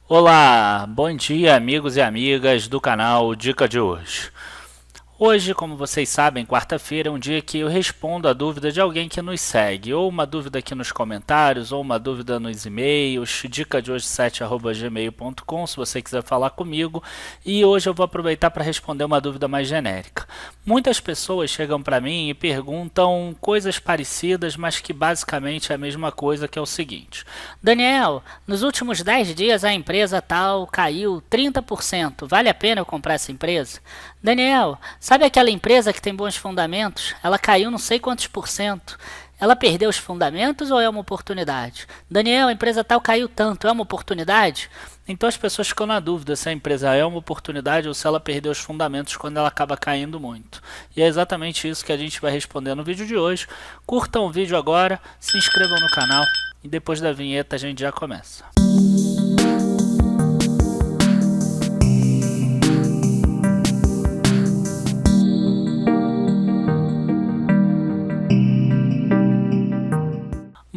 Olá, bom dia amigos e amigas do canal Dica de hoje. Hoje, como vocês sabem, quarta-feira é um dia que eu respondo a dúvida de alguém que nos segue, ou uma dúvida aqui nos comentários, ou uma dúvida nos e-mails, dica de hoje 7@gmail.com, se você quiser falar comigo. E hoje eu vou aproveitar para responder uma dúvida mais genérica. Muitas pessoas chegam para mim e perguntam coisas parecidas, mas que basicamente é a mesma coisa, que é o seguinte: Daniel, nos últimos 10 dias a empresa tal caiu 30%. Vale a pena eu comprar essa empresa? Daniel, sabe aquela empresa que tem bons fundamentos? Ela caiu não sei quantos por cento. Ela perdeu os fundamentos ou é uma oportunidade? Daniel, a empresa tal caiu tanto, é uma oportunidade? Então as pessoas ficam na dúvida se a empresa é uma oportunidade ou se ela perdeu os fundamentos quando ela acaba caindo muito. E é exatamente isso que a gente vai responder no vídeo de hoje. Curtam o vídeo agora, se inscrevam no canal e depois da vinheta a gente já começa.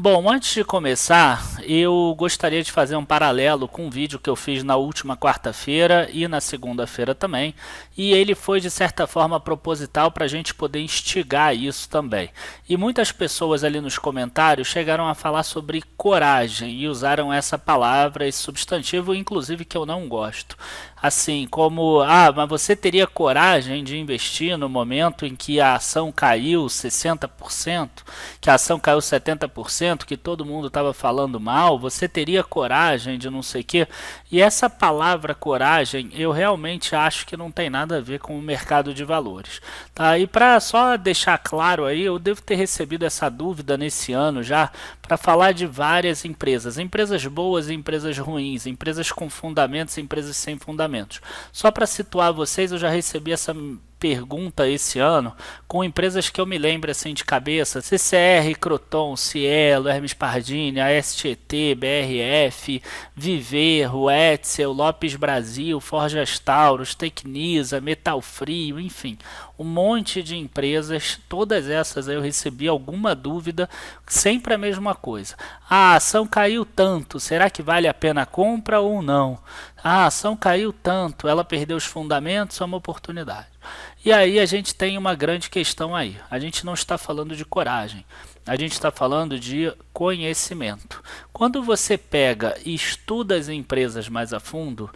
Bom, antes de começar, eu gostaria de fazer um paralelo com um vídeo que eu fiz na última quarta-feira e na segunda-feira também, e ele foi de certa forma proposital para a gente poder instigar isso também. E muitas pessoas ali nos comentários chegaram a falar sobre coragem e usaram essa palavra, esse substantivo, inclusive que eu não gosto. Assim como, mas você teria coragem de investir no momento em que a ação caiu 60%, que a ação caiu 70%, que todo mundo estava falando mal, você teria coragem de não sei o quê? E essa palavra coragem, eu realmente acho que não tem nada a ver com o mercado de valores. Tá? E para só deixar claro aí, eu devo ter recebido essa dúvida nesse ano já, para falar de várias empresas. Empresas boas e empresas ruins, empresas com fundamentos e empresas sem fundamentos. Só para situar vocês, eu já recebi essa pergunta esse ano com empresas que eu me lembro assim de cabeça: CCR, Croton, Cielo, Hermes Pardini, ASTT, BRF, Viverro, Etzel, Lopes Brasil, Forjas Taurus, Tecnisa, Metal Frio, enfim, um monte de empresas. Todas essas eu recebi alguma dúvida, sempre a mesma coisa: a ação caiu tanto, será que vale a pena a compra ou não? A ação caiu tanto, ela perdeu os fundamentos, é uma oportunidade. E aí a gente tem uma grande questão aí. A gente não está falando de coragem, a gente está falando de conhecimento. Quando você pega e estuda as empresas mais a fundo,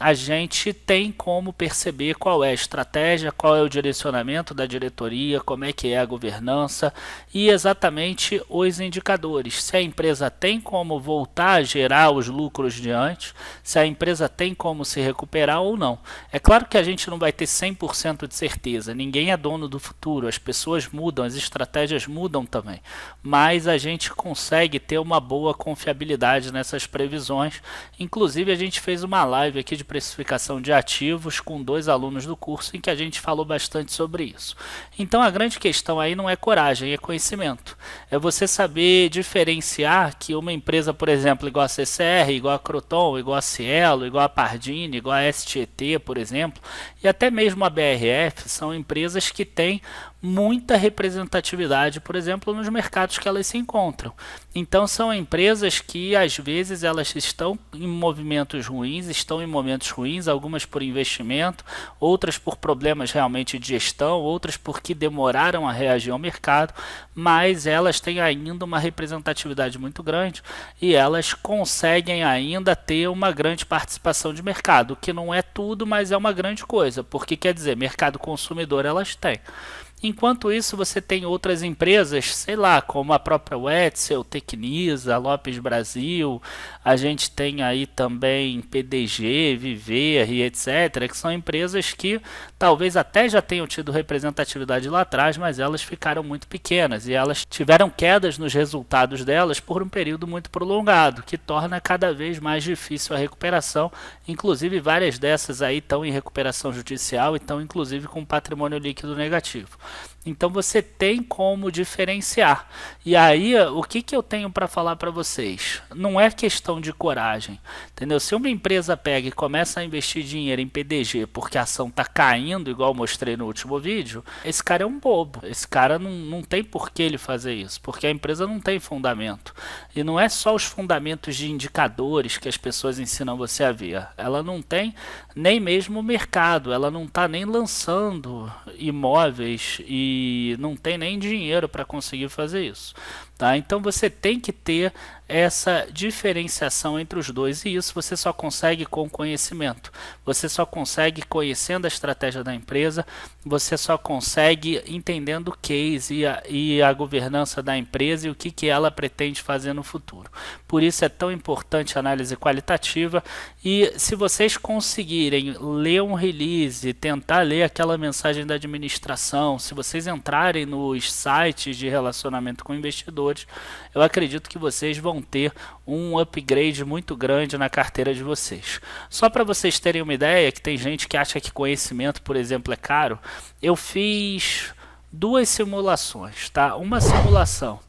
a gente tem como perceber qual é a estratégia, qual é o direcionamento da diretoria, como é que é a governança e exatamente os indicadores. Se a empresa tem como voltar a gerar os lucros de antes, se a empresa tem como se recuperar ou não. É claro que a gente não vai ter 100% de certeza, ninguém é dono do futuro, as pessoas mudam, as estratégias mudam também, mas a gente consegue ter uma boa confiabilidade nessas previsões. Inclusive a gente fez uma live aqui de precificação de ativos com 2 alunos do curso em que a gente falou bastante sobre isso. Então a grande questão aí não é coragem, é conhecimento. É você saber diferenciar que uma empresa, por exemplo, igual a CCR, igual a Croton, igual a Cielo, igual a Pardini, igual a STT, por exemplo, e até mesmo a BRF, são empresas que têm muita representatividade, por exemplo, nos mercados que elas se encontram. Então são empresas que às vezes elas estão em movimentos ruins, estão em momentos ruins, algumas por investimento, outras por problemas realmente de gestão, outras porque demoraram a reagir ao mercado, mas elas têm ainda uma representatividade muito grande e elas conseguem ainda ter uma grande participação de mercado, que não é tudo, mas é uma grande coisa, porque quer dizer, mercado consumidor elas têm. Enquanto isso, você tem outras empresas, sei lá, como a própria Wetzel, Tecnisa, Lopes Brasil, a gente tem aí também PDG, Viver e etc., que são empresas que talvez até já tenham tido representatividade lá atrás, mas elas ficaram muito pequenas e elas tiveram quedas nos resultados delas por um período muito prolongado, que torna cada vez mais difícil a recuperação. Inclusive, várias dessas aí estão em recuperação judicial e estão inclusive com patrimônio líquido negativo. Então você tem como diferenciar. E aí, o que eu tenho para falar para vocês? Não é questão de coragem, entendeu? Se uma empresa pega e começa a investir dinheiro em PDG porque a ação está caindo, igual eu mostrei no último vídeo, esse cara é um bobo. Esse cara não tem por que ele fazer isso, porque a empresa não tem fundamento. E não é só os fundamentos de indicadores que as pessoas ensinam você a ver. Ela não tem nem mesmo o mercado, ela não está nem lançando imóveis e não tem nem dinheiro para conseguir fazer isso. Tá? Então você tem que ter essa diferenciação entre os dois, e isso você só consegue com conhecimento. Você só consegue conhecendo a estratégia da empresa, você só consegue entendendo o case e a governança da empresa e o que ela pretende fazer no futuro. Por isso é tão importante a análise qualitativa, e se vocês conseguirem ler um release, tentar ler aquela mensagem da administração, se vocês entrarem nos sites de relacionamento com investidores, eu acredito que vocês vão ter um upgrade muito grande na carteira de vocês. Só para vocês terem uma ideia, que tem gente que acha que conhecimento, por exemplo, é caro, eu fiz duas simulações, tá? Uma simulação,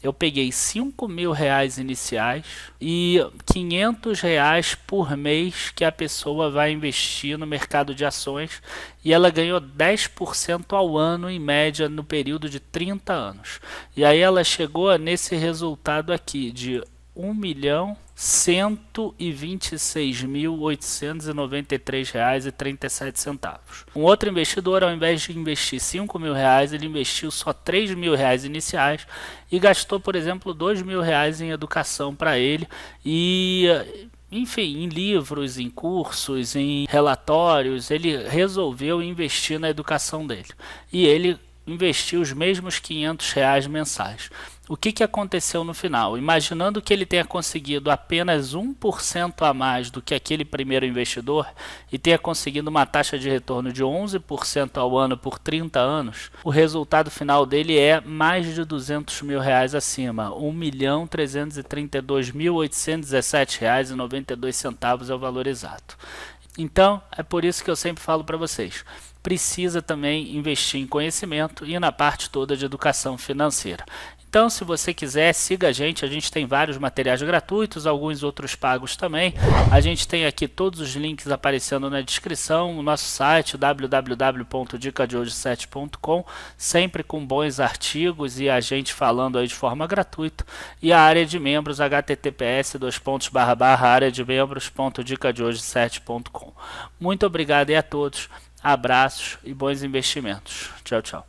eu peguei R$ 5.000 iniciais e R$ 500 por mês que a pessoa vai investir no mercado de ações, e ela ganhou 10% ao ano em média no período de 30 anos. E aí ela chegou nesse resultado aqui de R$ 1.126.893,37. Um outro investidor, ao invés de investir R$ 5.000, ele investiu só R$ 3.000 iniciais e gastou, por exemplo, R$ 2.000 em educação para ele, e enfim, em livros, em cursos, em relatórios. Ele resolveu investir na educação dele, e ele investiu os mesmos R$ 500 mensais. O que aconteceu no final? Imaginando que ele tenha conseguido apenas 1% a mais do que aquele primeiro investidor e tenha conseguido uma taxa de retorno de 11% ao ano por 30 anos, o resultado final dele é mais de R$ 200.000 acima. R$ 1.332.817,92 é o valor exato. Então, é por isso que eu sempre falo para vocês, precisa também investir em conhecimento e na parte toda de educação financeira. Então, se você quiser, siga a gente tem vários materiais gratuitos, alguns outros pagos também. A gente tem aqui todos os links aparecendo na descrição, o nosso site www.dicadehoje7.com, sempre com bons artigos e a gente falando aí de forma gratuita, e a área de membros https://areademembros.dicadehoje7.com. Muito obrigado aí a todos, abraços e bons investimentos. Tchau, tchau.